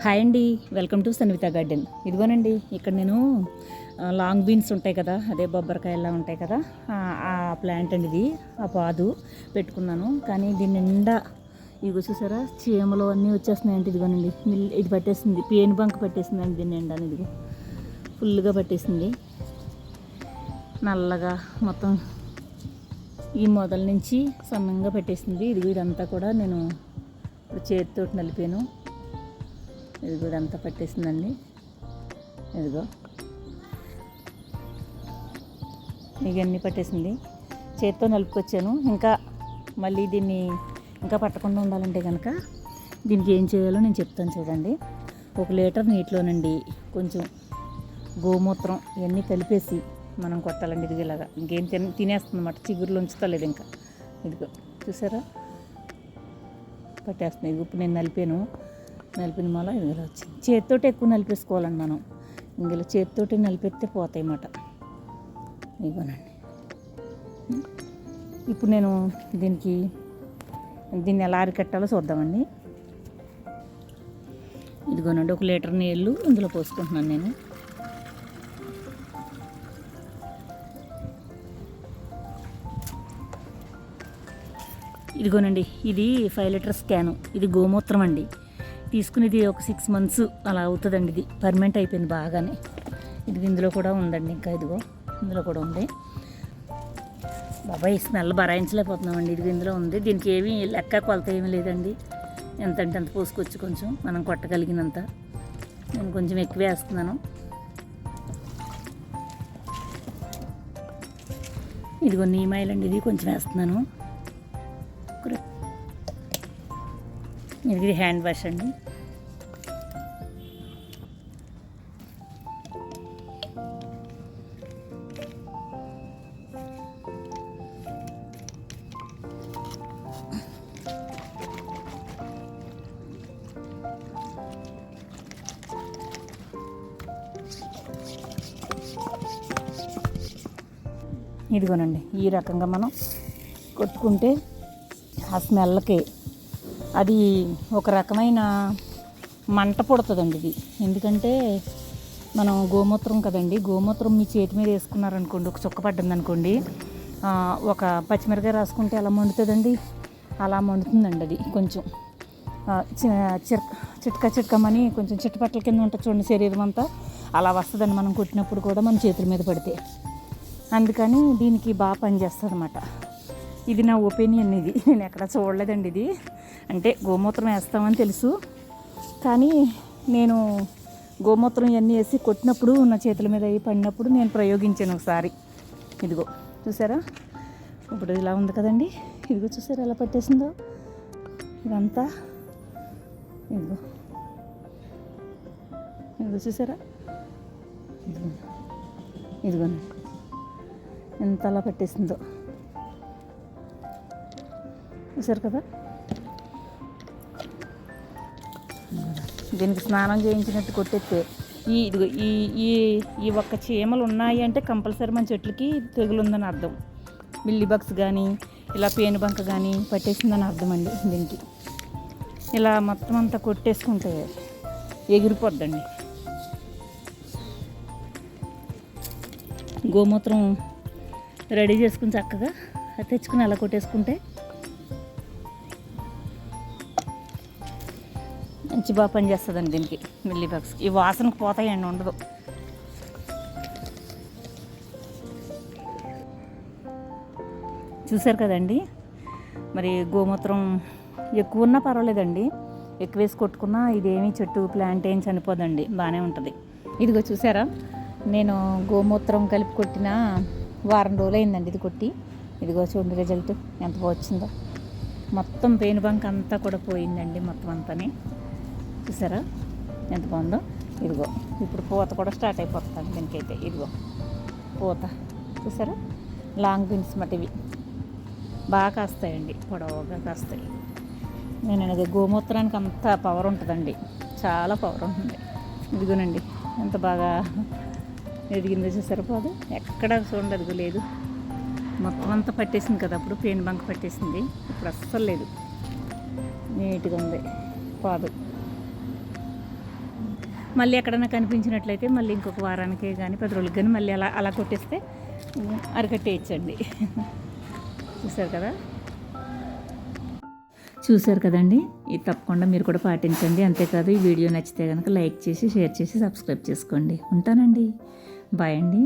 Hi అండి, welcome to Sanvitha garden. ఇదిగోనండి, ఇక్కడ నేను లాంగ్ బీన్స్ ఉంటాయి కదా, అదే బొబ్బరికాయలా ఉంటాయి కదా, ఆ ప్లాంట్ అండి ఇది. ఆ పాదు పెట్టుకున్నాను, కానీ దీని నిండా ఇదిగో చూసారా చీమలు అన్నీ వచ్చేస్తున్నాయంటే. ఇదిగోనండి, ఇది పట్టేసింది, పేను బంక పట్టేసిందండి దీని నిండా. ఇదిగో ఫుల్గా పట్టేసింది, నల్లగా మొత్తం ఈ మొదల నుంచి సన్నంగా పెట్టేసింది. ఇదిగో ఇదంతా కూడా నేను ఇప్పుడు చేతితో నలిపాను. ఇది కూడా అంతా పట్టేసిందండి. ఇదిగో ఇవన్నీ పట్టేసింది, చేతితో నలుపుకొచ్చాను. ఇంకా మళ్ళీ దీన్ని ఇంకా పట్టకుండా ఉండాలంటే కనుక దీనికి ఏం చేయాలో నేను చెప్తాను చూడండి. 1 లీటర్ నీటిలోనండి కొంచెం గోమూత్రం ఇవన్నీ కలిపేసి మనం కొట్టాలండి. ఇది ఇలాగా ఇంకేం తినేస్తుంది అన్నమాట, చిగురులు ఉంచుతలేదు ఇంకా. ఇదిగో చూసారా పట్టేస్తుంది. ఇది ఇప్పుడు నేను నలిపిన మూల ఇందులో వచ్చింది. చేతితోటి ఎక్కువ నలిపేసుకోవాలండి మనం, ఇందులో చేతితోటి నలిపెత్తే పోతాయి అన్నమాట. ఇవ్వనండి. ఇప్పుడు నేను దీన్ని ఎలా అరికట్టాలో చూద్దామండి. ఇదిగోనండి, 1 లీటర్ నీళ్ళు ఇందులో పోసుకుంటున్నాను నేను. ఇదిగోనండి, ఇది 5 లీటర్స్ క్యాను. ఇది గోమూత్రం అండి. తీసుకునేది ఒక 6 months అలా అవుతుందండి. ఇది పర్మనెంట్ అయిపోయింది బాగానే. ఇది ఇందులో కూడా ఉందండి, ఇంకా ఇదిగో ఇందులో కూడా ఉంది. బాబాయ్ స్మెల్ భరాయించలేకపోతున్నామండి. ఇది ఇందులో ఉంది. దీనికి ఏమీ లెక్క కొలత ఏమీ లేదండి, ఎంత అంటే అంత పోసుకొచ్చి కొంచెం మనం కొట్టగలిగినంత. నేను కొంచెం ఎక్కువ వేస్తున్నాను. ఇదిగో నీమాయిలండి, ఇది కొంచెం వేస్తున్నాను. ఇది హ్యాండ్ వాష్ అండి. ఇదిగోనండి, ఈ రకంగా మనం కొట్టుకుంటే ఆ స్మెల్కి అది ఒక రకమైన మంట పుడుతుందండి ఇది. ఎందుకంటే మనం గోమూత్రం కదండి, గోమూత్రం మీ చేతి మీద వేసుకున్నారనుకోండి, ఒక చుక్క పడ్డిందనుకోండి, ఒక పచ్చిమిరకాయ రాసుకుంటే ఎలా మండుతుందండి, అలా మండుతుందండి. అది కొంచెం చిట్కమని కొంచెం చిట్టపట్టల కింద ఉంటుంది చూడండి శరీరం అంతా, అలా వస్తుందండి మనం కొట్టినప్పుడు కూడా మన చేతుల మీద పడితే. అందుకని దీనికి బాగా పనిచేస్తుంది అన్నమాట. ఇది నా ఒపీనియన్. ఇది నేను ఎక్కడ చూడలేదండి. ఇది అంటే గోమూత్రం వేస్తామని తెలుసు, కానీ నేను గోమూత్రం ఇవన్నీ వేసి కొట్టినప్పుడు నా చేతుల మీద అవి పడినప్పుడు నేను ప్రయోగించాను ఒకసారి. ఇదిగో చూసారా, ఇప్పుడు ఇలా ఉంది కదండి. ఇదిగో చూసారా ఎలా పట్టేసిందో ఇదంతా. ఇదిగో చూసారా, ఇదిగో ఎంత అలా పట్టేసిందో చూసారు కదా. దీనికి స్నానం చేయించినట్టు కొట్టేస్తే ఇదిగో ఈ ఒక్క చీమలు ఉన్నాయి అంటే కంపల్సరీ మన చెట్లకి తెగులుందని అర్థం. మిల్లీ బగ్స్ కానీ ఇలా పేను బంక కానీ పట్టేసిందని అర్థం అండి. దీనికి ఇలా మొత్తం అంతా కొట్టేసుకుంటే ఎగిరిపోద్దండి. గోమూత్రం రెడీ చేసుకుని చక్కగా తెచ్చుకుని అలా కొట్టేసుకుంటే మంచి బాగా పనిచేస్తుందండి. దీనికి మిల్లీ బగ్స్ ఈ వాసనకు పోతాయండి, ఉండదు. చూసారు కదండి, మరి గోమూత్రం ఎక్కువ ఉన్నా పర్వాలేదండి, ఎక్కువ వేసి కొట్టుకున్నా ఇదేమీ చెట్టు ప్లాంట్ ఏం చనిపోదండి, బాగానే ఉంటుంది. ఇదిగో చూసారా, నేను గోమూత్రం కలిపి కొట్టిన 1 వారం రోజులు అయిందండి ఇది కొట్టి. ఇదిగో చూడండి రిజల్ట్ ఎంత వచ్చిందో. మొత్తం పేను బంక అంతా కూడా పోయిందండి, మొత్తం అంతానే. చూసారా ఎంత బాగుందో. ఇదిగో ఇప్పుడు పూత కూడా స్టార్ట్ అయిపోతుంది దీనికైతే. ఇదిగో పూత చూసారా, లాంగ్ బీన్స్ మాట ఇవి బాగా కాస్తాయండి, పొడవుగా కాస్తాయి. నేను అనేది గోమూత్రానికి అంత పవర్ ఉంటుందండి, చాలా పవర్ ఉంటుంది. ఇదిగోనండి ఎంత బాగా ఎదిగిందో చూసారా పాదు. ఎక్కడ చూడండి అదిగో లేదు, మొత్తం అంతా పట్టేసింది కదా, అప్పుడు పేను బంక పట్టేసింది, ఇప్పుడు అస్సలు లేదు, నీట్గా ఉంది పాదు. మళ్ళీ ఎక్కడైనా కనిపించినట్లయితే మళ్ళీ ఇంకొక వారానికి కానీ 10 రోజులకి కానీ మళ్ళీ అలా అలా కొట్టేస్తే అరకట్టేయచ్చండి. చూశారు కదండి. ఇది తప్పకుండా మీరు కూడా పాటించండి. అంతేకాదు ఈ వీడియో నచ్చితే కనుక లైక్ చేసి, షేర్ చేసి, సబ్స్క్రైబ్ చేసుకోండి. ఉంటానండి. బాయ్ అండి.